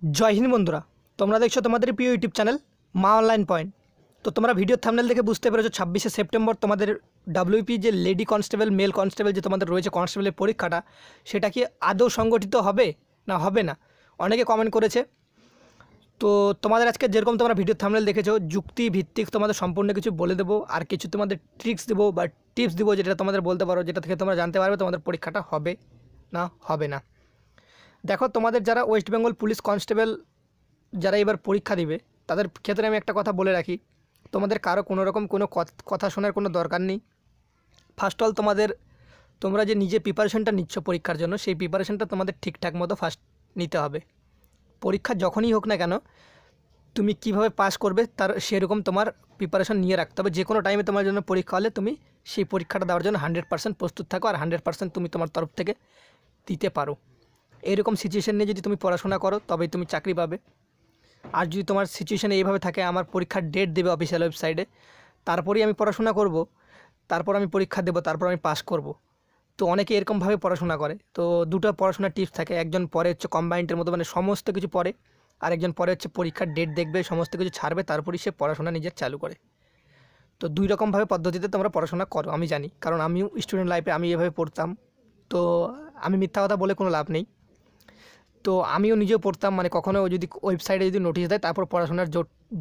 जय हिंद बंधुरा তোমরা দেখছো তোমাদের প্রিয় ইউটিউব চ্যানেল মা অনলাইন পয়েন্ট। তো তোমরা ভিডিও থাম্বনেল দেখে বুঝতে পেরেছো 26শে সেপ্টেম্বর তোমাদের ডব্লিউপি যে লেডি কনস্টেবল মেল কনস্টেবল যে তোমাদের রয়েছে কনস্টেবলের পরীক্ষাটা, সেটা কি আদৌ সংগঠিত হবে না হবে না, অনেকে কমেন্ট করেছে। তো তোমাদের আজকে যেরকম তোমরা ভিডিও থাম্বনেল দেখেছো যুক্তি ভিত্তিক তোমাদের সম্পূর্ণ কিছু বলে দেবো, আর কিছু তোমাদের ট্রিক্স দেবো বা টিপস দেবো যেটা তোমাদের বলতে পারো, যেটা থেকে তোমরা জানতে পারবে তোমাদের পরীক্ষাটা হবে না হবে না। দেখো, তোমাদের যারা ওয়েস্ট বেঙ্গল পুলিশ কনস্টেবল যারা এবার পরীক্ষা দিবে তাদের ক্ষেত্রে আমি একটা কথা বলে রাখি, তোমাদের কারো কোনো রকম কোনো কথা শোনার কোনো দরকার নেই। ফার্স্ট অল তোমরা যে নিজে প্রিপারেশনটা নিচ্ছ পরীক্ষার জন্য, সেই প্রিপারেশনটা তোমাদের ঠিকঠাক মতো ফার্স্ট নিতে হবে। পরীক্ষা যখনই হোক না কেন তুমি কিভাবে পাস করবে তার সেরকম তোমার প্রিপারেশন নিয়ে রাখতে হবে। যে কোনো টাইমে তোমার জন্য পরীক্ষা হলে তুমি সেই পরীক্ষাটা দেওয়ার জন্য 100% প্রস্তুত থাকো, আর 100% তুমি তোমার তরফ থেকে দিতে পারো। এইরকম সিচুয়েশন নিয়ে যদি তুমি পড়াশোনা করো তবেই তুমি চাকরি পাবে। আর যদি তোমার সিচুয়েশান এইভাবে থাকে, আমার পরীক্ষার ডেট দেবে অফিসিয়াল ওয়েবসাইটে, তারপরেই আমি পড়াশোনা করব, তারপর আমি পরীক্ষা দেবো, তারপর আমি পাস করব। তো অনেকে এরকমভাবে পড়াশোনা করে। তো দুটো পড়াশোনার টিপস থাকে, একজন পরে হচ্ছে কম্বাইন্ডের মতো মানে সমস্ত কিছু পড়ে, আর একজন পরে হচ্ছে পরীক্ষার ডেট দেখবে, সমস্ত কিছু ছাড়বে, তারপরেই সে পড়াশোনা নিজের চালু করে। তো দুই রকমভাবে পদ্ধতিতে তোমরা পড়াশোনা করো, আমি জানি, কারণ আমিও স্টুডেন্ট লাইফে আমি এভাবে পড়তাম। তো আমি মিথ্যা কথা বলে কোনো লাভ নেই। তো আমিও নিজেও পড়তাম, মানে কখনো যদি ওয়েবসাইটে যদি নোটিশ দেয় তারপর পড়াশোনার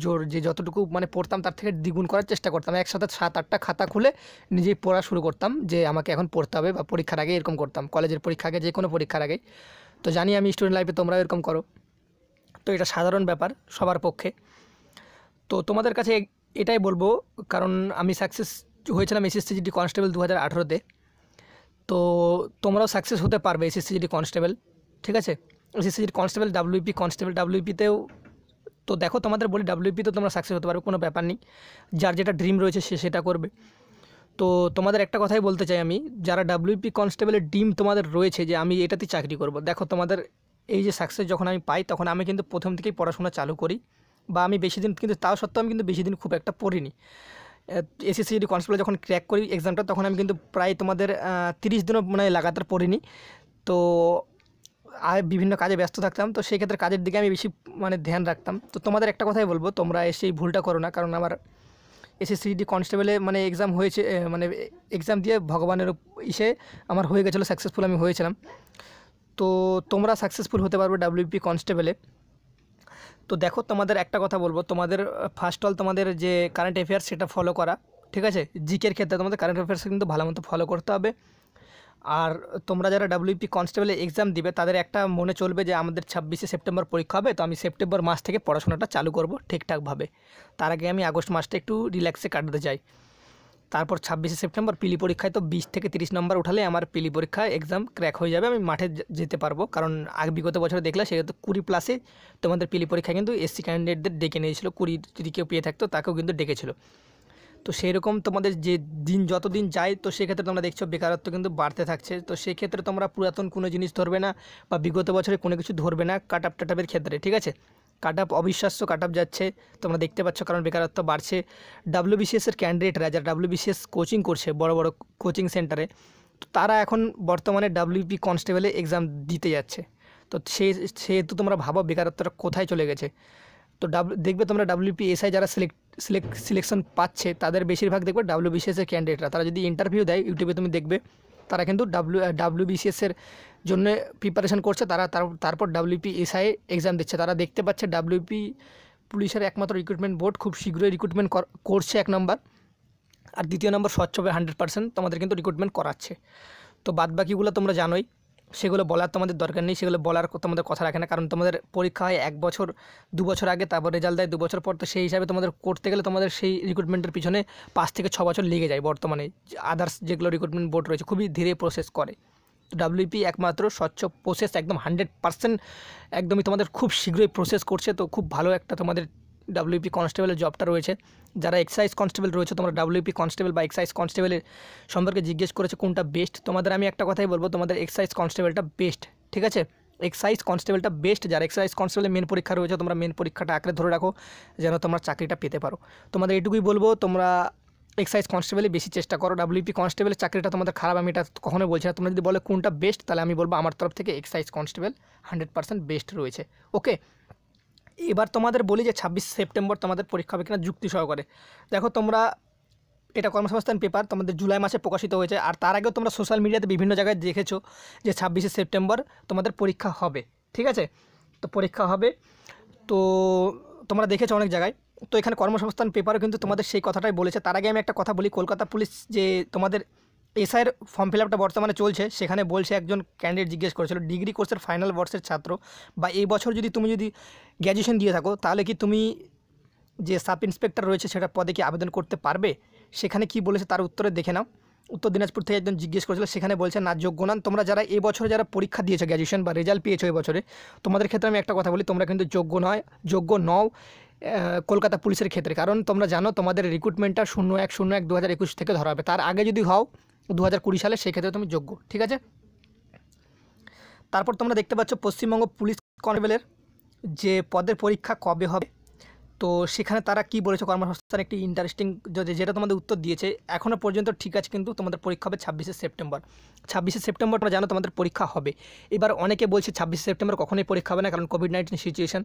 জোর যে যতটুকু মানে পড়তাম তার থেকে দ্বিগুণ করার চেষ্টা করতাম। একসাথে 7-8টা খাতা খুলে নিজেই পড়া শুরু করতাম যে আমাকে এখন পড়তে হবে, বা পরীক্ষার আগে এরকম করতাম, কলেজের পরীক্ষা আগে, যে কোনো পরীক্ষার আগে। তো জানি আমি স্টুডেন্ট লাইফে তোমরাও এরকম করো। তো এটা সাধারণ ব্যাপার সবার পক্ষে। তো তোমাদের কাছে এটাই বলবো, কারণ আমি সাকসেস হয়েছিলাম এসএসসিজিডি কনস্টেবল 2018-তে। তো তোমরাও সাকসেস হতে পারবে এসএসসিজিডি কনস্টেবল, ঠিক আছে? এসএসসিজিডি কনস্টেবল, ডাব্লিউপি কনস্টেবল, ডাব্লিউপিতেও তো দেখো তোমাদের বলি ডাব্লিউপিতেও তোমরা সাকসেস হতে পারবে, কোনো ব্যাপার নেই। যার যেটা ড্রিম রয়েছে সে সেটা করবে। তো তোমাদের একটা কথাই বলতে চাই আমি, যারা ডাব্লিউপি কনস্টেবলের ড্রিম তোমাদের রয়েছে যে আমি এটাতেই চাকরি করব, দেখো তোমাদের এই যে সাকসেস যখন আমি পাই তখন আমি কিন্তু প্রথম থেকেই পড়াশোনা চালু করি, বা আমি বেশি দিন কিন্তু তাও সত্ত্বেও আমি কিন্তু বেশি দিন খুব একটা পড়িনি। এসএসসিজিডি কনস্টেবল যখন ক্র্যাক করি এক্সামটা, তখন আমি কিন্তু প্রায় তোমাদের 30 দিনও মানে লাগাতার পড়িনি। তো আর বিভিন্ন কাজে ব্যস্ত থাকতাম, তো সেই ক্ষেত্রে কাজের দিকে আমি বেশি মানে ধ্যান রাখতাম। তো তোমাদের একটা কথাই বলবো, তোমরা সেই ভুলটা করো না, কারণ আমার এসএসসিজিডি কনস্টেবলে মানে এক্সাম হয়েছে, মানে এক্সাম দিয়ে ভগবানের ইসে আমার হয়ে গেছিলো, সাকসেসফুল আমি হয়েছিলাম। তো তোমরা সাকসেসফুল হতে পারবে ডাব্লিউপি কনস্টেবলে। তো দেখো, তোমাদের একটা কথা বলবো, তোমাদের ফার্স্ট অল তোমাদের যে কারেন্ট অ্যাফেয়ার্স সেটা ফলো করা, ঠিক আছে? জিকের ক্ষেত্রে তোমাদের কারেন্ট অ্যাফেয়ার্স কিন্তু ভালো মতো ফলো করতে হবে। আর তোমরা যারা ডাব্লিউপি কনস্টেবলে এক্সাম দিবে তাদের একটা মনে চলবে যে আমাদের 26শে সেপ্টেম্বর পরীক্ষা হবে, তো আমি সেপ্টেম্বর মাস থেকে পড়াশোনাটা চালু করব ঠিকঠাকভাবে। তার আগে আমি আগস্ট মাসটা একটু রিল্যাক্সে কাটাতে চাই। তারপর 26শে সেপ্টেম্বর পিলি পরীক্ষায় তো 20 থেকে 30 নম্বর উঠালে আমার পিলি পরীক্ষায় এক্সাম ক্র্যাক হয়ে যাবে, আমি মাঠে যেতে পারবো। কারণ আগে বিগত বছরে দেখলে সেহেতু 20+ তোমাদের পিলি পরীক্ষায় কিন্তু এসসি ক্যান্ডিডেটদের ডেকে নিয়েছিল, 20 যদি কেউ পেয়ে থাকতো তাকেও কিন্তু ডেকেছিল। তো সেই রকম তোমাদের যে যত দিন যায়, তো সেক্ষেত্রে তোমরা দেখছো বেকারত্ব কিন্তু বাড়তে থাকছে। তো সেক্ষেত্রে তোমরা পুরাতন কোনো জিনিস ধরবে না, বা বিগত বছরে কোনো কিছু ধরবে না কাট আপ টাটাপের ক্ষেত্রে, ঠিক আছে? কাট আপ অবিশ্বাস্য কাট আপ যাচ্ছে, তোমরা দেখতে পাচ্ছ, কারণ বেকারত্ব বাড়ছে। ডাব্লিউবিসিএসের ক্যান্ডিডেটরা যারা ডাব্লিউবিসিএস কোচিং করছে বড় বড় কোচিং সেন্টারে, তো তারা এখন বর্তমানে ডাব্লিউপি কনস্টেবলে এক্সাম দিতে যাচ্ছে। তো সেহেতু তোমরা ভাবো বেকারত্বটা কোথায় চলে গেছে। তো দেখবে তোমরা ডাব্লিউপি এসআই যারা সিলেকশন পাচ্ছে তাদের বেশিরভাগ দেখবে ডাব্লিউবিসিএসের ক্যান্ডিডেটরা, তারা যদি ইন্টারভিউ দেয় ইউটিউবে তুমি দেখবে তারা কিন্তু ডাব্লিউবিসিএসের জন্য প্রিপারেশন করছে, তারপর ডাব্লিউপি এসআই এক্সাম দিচ্ছে। তারা দেখতে পাচ্ছে ডাব্লিউপি পুলিশের একমাত্র রিক্রুটমেন্ট বোর্ড খুব শীঘ্রই রিক্রুটমেন্ট করছে, 1 নম্বর। আর 2 নম্বর স্বচ্ছভাবে 100% তোমাদের কিন্তু রিক্রুটমেন্ট করাচ্ছে। তো বাদবাকিগুলো তোমরা জানোই, সেগুলো বলার তোমাদের দরকার নেই, সেগুলো বলার তোমাদের কথা রাখে না, কারণ তোমাদের পরীক্ষা হয় 1 বছর 2 বছর আগে, তারপর রেজাল্ট দেয় 2 বছর পর। তো সেই হিসাবে তোমাদের করতে গেলে তোমাদের সেই রিক্রুটমেন্টের পিছনে 5 থেকে 6 বছর লেগে যায়। বর্তমানে আদার্স যেগুলো রিক্রুটমেন্ট বোর্ড রয়েছে খুবই ধীরে প্রসেস করে। তো ডাব্লিউপি একমাত্র স্বচ্ছ প্রসেস, একদম 100% একদমই তোমাদের খুব শীঘ্রই প্রসেস করছে। তো খুব ভালো একটা তোমাদের ডাব্লিউপি কনস্টেবলের জবটা রয়েছে। যারা এক্সাইজ কনস্টেবল রয়েছে, তোমরা ডাব্লিউপি কনস্টেবল বা এক্সাইজ কনস্টেবলের সম্পর্কে জিজ্ঞেস করেছে কোনটা বেস্ট, তোমাদের আমি একটা কথাই বলবো, তোমাদের এক্সাইজ কনস্টেবলটা বেস্ট, ঠিক আছে? এক্সাইজ কনস্টেবলটা বেস্ট। যারা এক্সাইজ কনস্টেবলের মেন পরীক্ষা রয়েছে, তোমরা মেন পরীক্ষাটা আঁকড়ে ধরে রাখো যেন তোমরা চাকরিটা পেতে পারো। তোমাদের এটুকুই বলবো, তোমরা এক্সাইজ কনস্টেবলে বেশি চেষ্টা করো। ডাব্লিউপি কনস্টেবলের চাকরিটা তোমাদের খারাপ আমি এটা কখনোই বলছি না। তোমরা যদি বলে কোনটা বেস্ট, তাহলে আমি বলবো আমার তরফ থেকে এক্সাইজ কনস্টেবল 100% বেস্ট রয়েছে। ওকে। এবার তোমাদের বলি যে 26 সেপ্টেম্বর তোমাদের পরীক্ষা হবে কিনা যুক্তি সহকারে। দেখো তোমরা এটা কর্মসংস্থান পেপার তোমাদের জুলাই মাসে প্রকাশিত হয়েছে, আর তার আগেও তোমরা সোশ্যাল মিডিয়াতে বিভিন্ন জায়গায় দেখেছো যে 26 সেপ্টেম্বর তোমাদের পরীক্ষা হবে। ঠিক আছে, তো পরীক্ষা হবে, তো তোমরা দেখেছো অনেক জায়গায়। তো এখানে কর্মসংস্থান পেপারও কিন্তু তোমাদের সেই কথাটাই বলেছে। তার আগে আমি একটা কথা বলি, কলকাতা পুলিশ যে তোমাদের এসআইয়ের ফর্ম ফিল আপটা বর্তমানে চলছে, সেখানে বলছে একজন ক্যান্ডিডেট জিজ্ঞেস করেছিল ডিগ্রি কোর্সের ফাইনাল বর্ষের ছাত্র বা এই বছর তুমি যদি গ্র্যাজুয়েশন দিয়ে থাকো তাহলে কি তুমি যে সাব ইন্সপেক্টর রয়েছে সেটা পদে কি আবেদন করতে পারবে। সেখানে কি বলেছে তার উত্তরে দেখে নাও। উত্তর দিনাজপুর থেকে একজন জিজ্ঞেস করেছিল, সেখানে বলছে না, যোগ্য নন। তোমরা যারা এই বছরে যারা পরীক্ষা দিয়েছো গ্র্যাজুয়েশন বা রেজাল্ট পেয়েছো এই বছরে, তোমাদের ক্ষেত্রে আমি একটা কথা বলি, তোমরা কিন্তু যোগ্য নও কলকাতা পুলিশের ক্ষেত্রে। কারণ তোমরা জানো তোমাদের রিক্রুটমেন্টটা 01/01/2021 থেকে ধরা হবে। তার আগে যদি হও 2020 সালে, সেক্ষেত্রে তুমি যোগ্য। ঠিক আছে, তারপর তোমরা দেখতে পাচ্ছ পশ্চিমবঙ্গ পুলিশ কনস্টেবলের যে পদের পরীক্ষা কবে হবে। তো সেখানে তারা কি বলেছে, কর্মসংস্থান একটি ইন্টারেস্টিং যেটা তোমাদের উত্তর দিয়েছে এখনও পর্যন্ত ঠিক আছে, কিন্তু তোমাদের পরীক্ষা হবে 26 সেপ্টেম্বর। 26 সেপ্টেম্বর তোমরা জানো তোমাদের পরীক্ষা হবে। এবার অনেকে বলছে 26 সেপ্টেম্বর কখনোই পরীক্ষা হবে না, কারণ কোভিড-19 সিচুয়েশান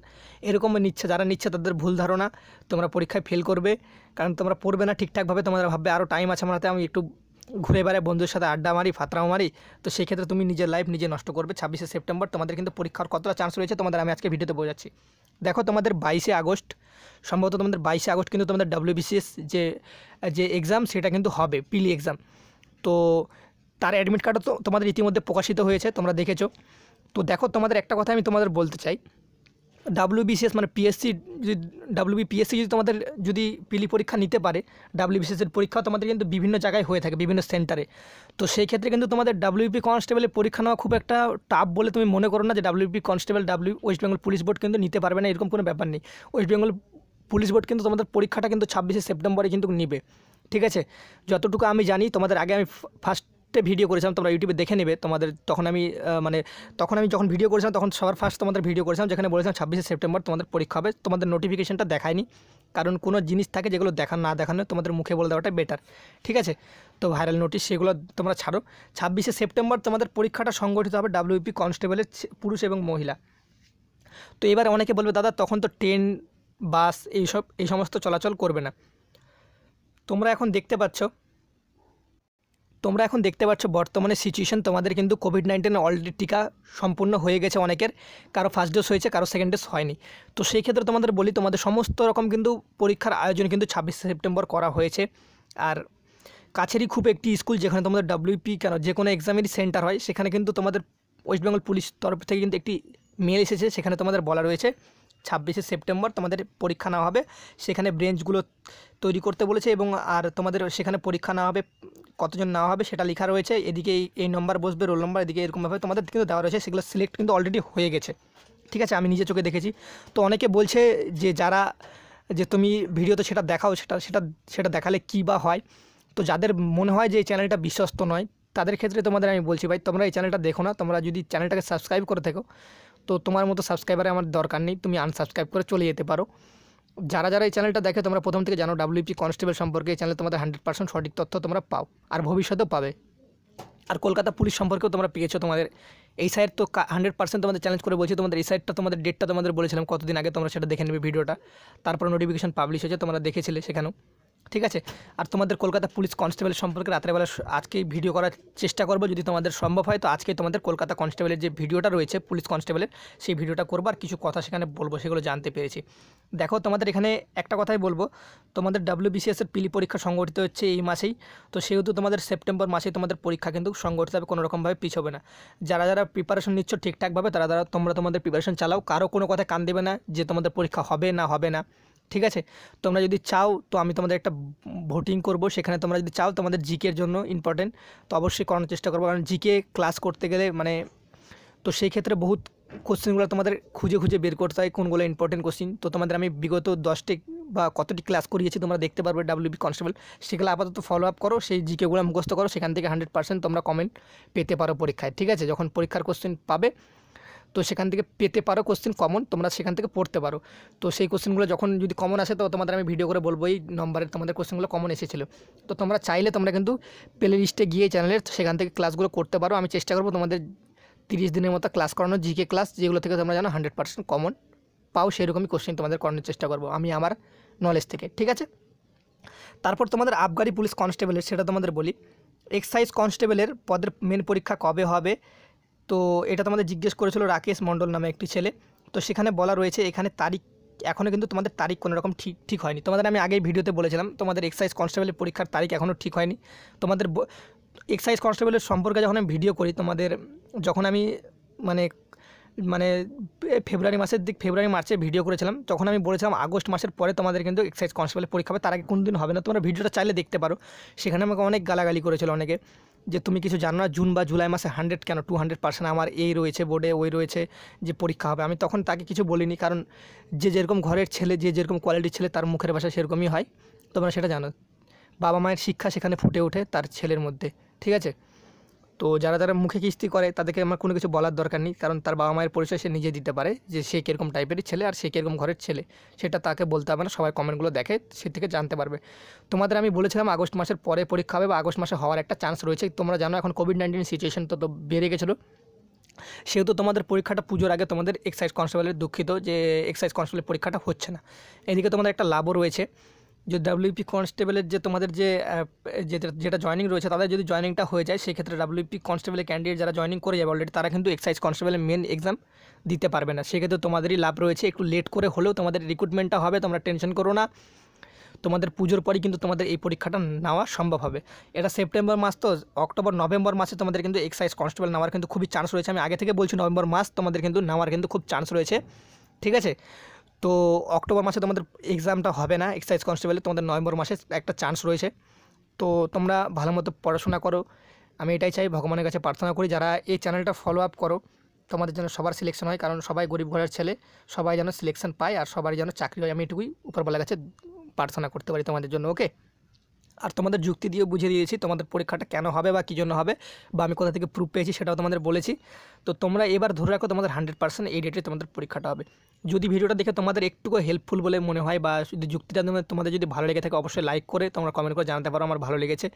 এরকম নিচ্ছে। যারা নিচ্ছে তাদের ভুল ধারণা, তোমরা পরীক্ষায় ফেল করবে, কারণ তোমরা পড়বে না ঠিকঠাকভাবে। তোমরা ভাববে আরও টাইম আছে আমার হাতে, আমি একটু ঘুরে বেড়াই, বন্ধুদের সাথে আড্ডা মারি, ফাতরাও মারি। তো সেই ক্ষেত্রে তুমি নিজের লাইফ নিজে নষ্ট করবে। 26 সেপ্টেম্বর তোমাদের কিন্তু পরীক্ষার কতটা চান্স রয়েছে তোমাদের আমি আজকে ভিডিওতে বোঝাচ্ছি। দেখো তোমাদের 22 আগস্ট, সম্ভবত তোমাদের 22 আগস্ট কিন্তু তোমাদের WBCS যে এক্সাম সেটা কিন্তু হবে, পিলি এক্সাম। তো তার অ্যাডমিট কার্ডও তো তোমাদের ইতিমধ্যে প্রকাশিত হয়েছে, তোমরা দেখেছো। তো দেখো তোমাদের একটা কথা আমি তোমাদের বলতে চাই, WBCS মানে পিএসসি যদি WBPSC যদি তোমাদের যদি পিলি পরীক্ষা নিতে পারে, WBCSের পরীক্ষা তোমাদের কিন্তু বিভিন্ন জায়গায় হয়ে থাকে, বিভিন্ন সেন্টারে। তো সেই ক্ষেত্রে কিন্তু তোমাদের WP কনস্টেবলের পরীক্ষা নেওয়া খুব একটা টাফ বলে তুমি মনে করো না যে WP constable West Bengal police board কিন্তু নিতে পারবে না, এরকম কোনো ব্যাপার নেই। ওয়েস্ট বেঙ্গল পুলিশ বোর্ড কিন্তু তোমাদের পরীক্ষাটা কিন্তু 26 সেপ্টেম্বরে কিন্তু নিবে। ঠিক আছে, যতটুকু আমি জানি, তোমাদের আগে আমি ফার্স্টে ভিডিও করেছিলাম, তোমরা ইউটিউবে দেখে নেবে। তোমাদের তখন আমি যখন ভিডিও করেছিলাম তখন সবার ফার্স্ট তোমাদের ভিডিও করেছিলাম, যেখানে বলেছিলাম 26 সেপ্টেম্বর তোমাদের পরীক্ষা হবে। তোমাদের নোটিফিকেশনটা দেখায়নি, কারণ কোনো জিনিস থাকে যেগুলো না দেখানো তোমাদের মুখে বলে দেওয়াটা বেটার। ঠিক আছে, তো ভাইরাল নোটিশ সেগুলো তোমরা ছাড়ো। 26 সেপ্টেম্বর তোমাদের পরীক্ষাটা সংগঠিত হবে WP কনস্টেবলের পুরুষ এবং মহিলা। তো এবার অনেকে বলবে দাদা তখন তো ট্রেন, বাস এই সমস্ত চলাচল করবে না। তোমরা এখন দেখতে পাচ্ছ বর্তমানে সিচুয়েশন, তোমাদের কিন্তু কোভিড-19 অলরেডি টিকা সম্পূর্ণ হয়ে গেছে অনেকের, কারো ফার্স্ট ডোজ হয়েছে, কারো সেকেন্ড ডোজ হয়নি। তো সেই ক্ষেত্রে তোমাদের বলি, তোমাদের সমস্ত রকম কিন্তু পরীক্ষার আয়োজন কিন্তু 26 সেপ্টেম্বর করা হয়েছে। আর কাছেরই খুব একটি স্কুল যেখানে তোমাদের WP যে কোনো এক্সামেরই সেন্টার হয়, সেখানে কিন্তু তোমাদের ওয়েস্ট বেঙ্গল পুলিশ তরফ থেকে কিন্তু একটি মেল এসেছে, সেখানে তোমাদের বলা রয়েছে 26 সেপ্টেম্বর তোমাদের পরীক্ষা নেওয়া হবে। সেখানে ব্রেঞ্চগুলো তৈরি করতে বলেছে, এবং আর তোমাদের সেখানে পরীক্ষা নেওয়া হবে, কতজন নেওয়া হবে সেটা লেখা রয়েছে। এদিকে এই নম্বর বসবে, রোল নম্বর, এদিকে এরকমভাবে তোমাদের কিন্তু দেওয়া রয়েছে। সেগুলো সিলেক্ট কিন্তু অলরেডি হয়ে গেছে। ঠিক আছে, আমি নিজে চোখে দেখেছি। তো অনেকে বলছে যে তুমি ভিডিওতে সেটা দেখাও, সেটা দেখালে কী বা হয়। তো যাদের মনে হয় যে এই চ্যানেলটা বিশ্বস্ত নয়, তাদের ক্ষেত্রে তোমাদের আমি বলছি, ভাই তোমরা এই চ্যানেলটা দেখো না। তোমরা যদি চ্যানেলটাকে সাবস্ক্রাইব করে থাকো, তো তোমার মতো সাবস্ক্রাইবারে আমার দরকার নেই, তুমি আনসাবস্ক্রাইব করে চলে যেতে পারো। যারা এই চ্যানেলটা দেখে, তোমরা প্রথম থেকে জানো WP কনস্টেবল সম্পর্কে, এই চ্যানেলে তোমাদের 100% সঠিক তথ্য তোমরা পাও, আর ভবিষ্যতেও পাবে। আর কলকাতা পুলিশ সম্পর্কেও তোমরা পেয়েছো। তোমাদের এই সাইড তো 100% তোমাদের চ্যালেঞ্জ করে বলছি, তোমাদের এই সাইডটা তোমাদের ডেটটা তোমাদের বলেছিলাম কতদিন আগে, তোমরা সেটা দেখে নেবে ভিডিওটা। তারপর নোটিফিকেশন পাবলিশ হয়েছে, তোমরা দেখেছিলে সেখানেও। ঠিক আছে, আর তোমাদের কলকাতা পুলিশ কনস্টেবল সম্পর্কে রাত্রেবেলা আজকেই ভিডিও করার চেষ্টা করবো, যদি তোমাদের সম্ভব হয়। তো আজকে তোমাদের কলকাতা কনস্টেবলের যে ভিডিওটা রয়েছে পুলিশ কনস্টেবলের, সেই ভিডিওটা করবো, আর কিছু কথা সেখানে বলবো, সেগুলো জানতে পেরেছি। দেখো তোমাদের এখানে একটা কথাই বলবো, তোমাদের WBCS-এর পিলি পরীক্ষা সংগঠিত হচ্ছে এই মাসেই। তো সেহেতু তোমাদের সেপ্টেম্বর মাসে তোমাদের পরীক্ষা কিন্তু সংগঠিত হবে, কোনোরকমভাবে পিছবে না। যারা প্রিপারেশন নিচ্ছ ঠিকঠাকভাবে, তোমরা তোমাদের প্রিপারেশন চালাও, কারো কোনো কথা কান দেবে না যে তোমাদের পরীক্ষা হবে না। ঠিক আছে, তোমরা যদি চাও তো আমি তোমাদের একটা ভোটিং করব, সেখানে তোমরা যদি চাও তোমাদের জিকের জন্য ইম্পর্টেন্ট, তো অবশ্যই করানোর চেষ্টা করবো। কারণ জিকে ক্লাস করতে গেলে তো সেই ক্ষেত্রে বহুত কোশ্চেনগুলো তোমাদের খুঁজে বের করতে হয় কোনগুলো ইম্পর্টেন্ট কোশ্চেন। তো তোমাদের আমি বিগত 10টি বা কতটি ক্লাস করিয়েছি তোমরা দেখতে পারবে WP কনস্টেবল, সেগুলো আপাতত ফলো আপ করো, সেই জিকেগুলো মুখস্থ করো, সেখান থেকে 100% তোমরা কমেন্ট পেতে পারো পরীক্ষায়। ঠিক আছে, যখন পরীক্ষার কোশ্চেন পাবে, তো সেখান থেকে পেতে পারো কোশ্চেন কমন, তোমরা সেখান থেকে পড়তে পারো। তো সেই কোশ্চেনগুলো যখন যদি কমন আসে, তো তোমাদের আমি ভিডিও করে বলবো এই নম্বরের তোমাদের কোশ্চেনগুলো কমন এসেছিলো। তো তোমরা চাইলে তোমরা কিন্তু প্লে লিস্টে গিয়ে চ্যানেলের সেখান থেকে ক্লাসগুলো করতে পারো। আমি চেষ্টা করবো তোমাদের 30 দিনের মতো ক্লাস করানো, জিকে ক্লাস, যেগুলো থেকে তোমরা জানো 100% কমন পাও সেরকমই কোশ্চেন তোমাদের করানোর চেষ্টা করব আমি আমার নলেজ থেকে, ঠিক আছে। তারপর তোমাদের আবগারি পুলিশ কনস্টেবলের সেটা তোমাদের বলি। এক্সাইজ কনস্টেবলের পদের মেন পরীক্ষা কবে হবে, তো এটা তোমাদের জিজ্ঞেস করেছিল রাকেশ মণ্ডল নামে একটি ছেলে। তো সেখানে বলা রয়েছে এখানে তারিখ, এখনও কিন্তু তোমাদের তারিখ কোনো রকম ঠিক হয়নি। তোমাদের আমি আগেই ভিডিওতে বলেছিলাম তোমাদের এক্সাইজ কনস্টেবলের পরীক্ষার তারিখ এখনও ঠিক হয়নি। তোমাদের এক্সাইজ কনস্টেবলের সম্পর্কে যখন আমি ভিডিও করি তোমাদের, যখন আমি মানে মানে ফেব্রুয়ারি মার্চে ভিডিও করেছিলাম, তখন আমি বলেছিলাম আগস্ট মাসের পরে তোমাদের কিন্তু এক্সাইজ কনস্টেবলের পরীক্ষা হবে, তার আগে কোনো দিন হবে না। তোমরা ভিডিওটা চাইলে দেখতে পারো, সেখানে আমাকে অনেক গালাগালি করেছিল অনেকে যে তুমি কিছু জানো না, জুন বা জুলাই মাসে 100 কেন 200% আমার এই রয়েছে বোর্ডে, ওই রয়েছে যে পরীক্ষা হবে। আমি তখন তাকে কিছু বলিনি, কারণ যে যেরকম ঘরের ছেলে, যে যেরকম কোয়ালিটির ছেলে তার মুখের ভাষা সেরকমই হয়, তোমরা সেটা জানো। বাবা মায়ের শিক্ষা সেখানে ফুটে ওঠে তার ছেলের মধ্যে, ঠিক আছে। তো যারা যারা মুখে কিস্তি করে তাদেরকে আমার কোনো কিছু বলার দরকার নেই, কারণ তার বাবা মায়ের পরিচয় সে নিজে দিতে পারে যে সে কীরকম টাইপেরই ছেলে আর সে কীরকম ঘরের ছেলে, সেটা তাকে বলতে হবে না। সবাই কমেন্টগুলো দেখে সে থেকে জানতে পারবে। তোমাদের আমি বলেছিলাম আগস্ট মাসের পরে পরীক্ষা হবে বা আগস্ট মাসে হওয়ার একটা চান্স রয়েছে। তোমরা জানো এখন কোভিড-19 সিচুয়েশন তো বেড়ে গেছিলো, সেহেতু তোমাদের পরীক্ষাটা পুজোর আগে তোমাদের এক্সাইজ কনস্টেবলের দুঃখিত যে এক্সাইজ কনস্টেবলের পরীক্ষাটা হচ্ছে না। এদিকে তোমাদের একটা লাভও রয়েছে যে ডাব্লিউপি কনস্টেবলের যে তোমাদের যে যেটা জয়েনিং রয়েছে, তাদের যদি জয়েনিংটা হয়ে যায় সেক্ষেত্রে ডাব্লিউপি কনস্টেবলের ক্যান্ডিডেট যারা জয়েনিং করে যাবে অলরেডি, তারা কিন্তু এক্সাইজ কনস্টেবলের মেন এক্সাম দিতে পারবে না। সেক্ষেত্রে তোমাদেরই লাভ রয়েছে, একটু লেট করে হলেও তোমাদের রিক্রুটমেন্টটা হবে, তোমরা টেনশন করো না। তোমাদের পুজোর পরই কিন্তু তোমাদের এই পরীক্ষাটা নেওয়া সম্ভব হবে। এটা সেপ্টেম্বর মাস, তো অক্টোবর নভেম্বর মাসে তোমাদের কিন্তু এক্সাইজ কনস্টেবল নেওয়ার কিন্তু খুবই চান্স রয়েছে। আমি আগে থেকে বলছি নভেম্বর মাস তোমাদের কিন্তু নেওয়ার কিন্তু খুব চান্স রয়েছে, ঠিক আছে। তো অক্টোবর মাসে তোমাদের এক্সামটা হবে না এক্সাইজ কনস্টেবলে, তোমাদের নভেম্বর মাসে একটা চান্স রয়েছে। তো তোমরা ভালো মতো পড়াশোনা করো, আমি এটাই চাই, ভগবানের কাছে প্রার্থনা করি যারা এই চ্যানেলটা ফলো আপ করো তোমাদের যেন সবার সিলেকশন হয়, কারণ সবাই গরিব ঘরের ছেলে, সবাই যেন সিলেকশন পায় আর সবাই যেন চাকরি হয়, আমি এটুকুই উপরওয়ালার কাছে প্রার্থনা করতে পারি তোমাদের জন্য, ওকে। আর তোমাদের যুক্তি দিয়ে বুঝিয়ে দিয়েছি তোমাদের পরীক্ষাটা কেন হবে বা কী জন্য হবে বা আমি কোথা থেকে প্রুফ পেয়েছি সেটাও তোমাদের বলেছি। তো তোমরা এবার ধরে রাখো তোমাদের 100% এই ডেটে তোমাদের পরীক্ষাটা হবে। যদি ভিডিওটা দেখে তোমাদের একটুকু হেল্পফুল বলে মনে হয় বা যদি যুক্তিটা তোমাদের যদি ভালো লেগে থাকে অবশ্যই লাইক করে তোমরা কমেন্ট করে জানাতে পারো আমার ভালো লেগেছে।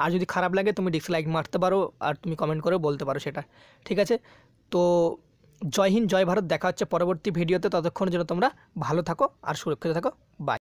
আর যদি খারাপ লাগে তুমি ডিসলাইক মারতে পারো আর তুমি কমেন্ট করে বলতে পারো সেটা, ঠিক আছে। তো জয় হিন্দ, জয় ভারত, দেখা হচ্ছে পরবর্তী ভিডিওতে। ততক্ষণ যেন তোমরা ভালো থাকো আর সুরক্ষিত থাকো। বাই।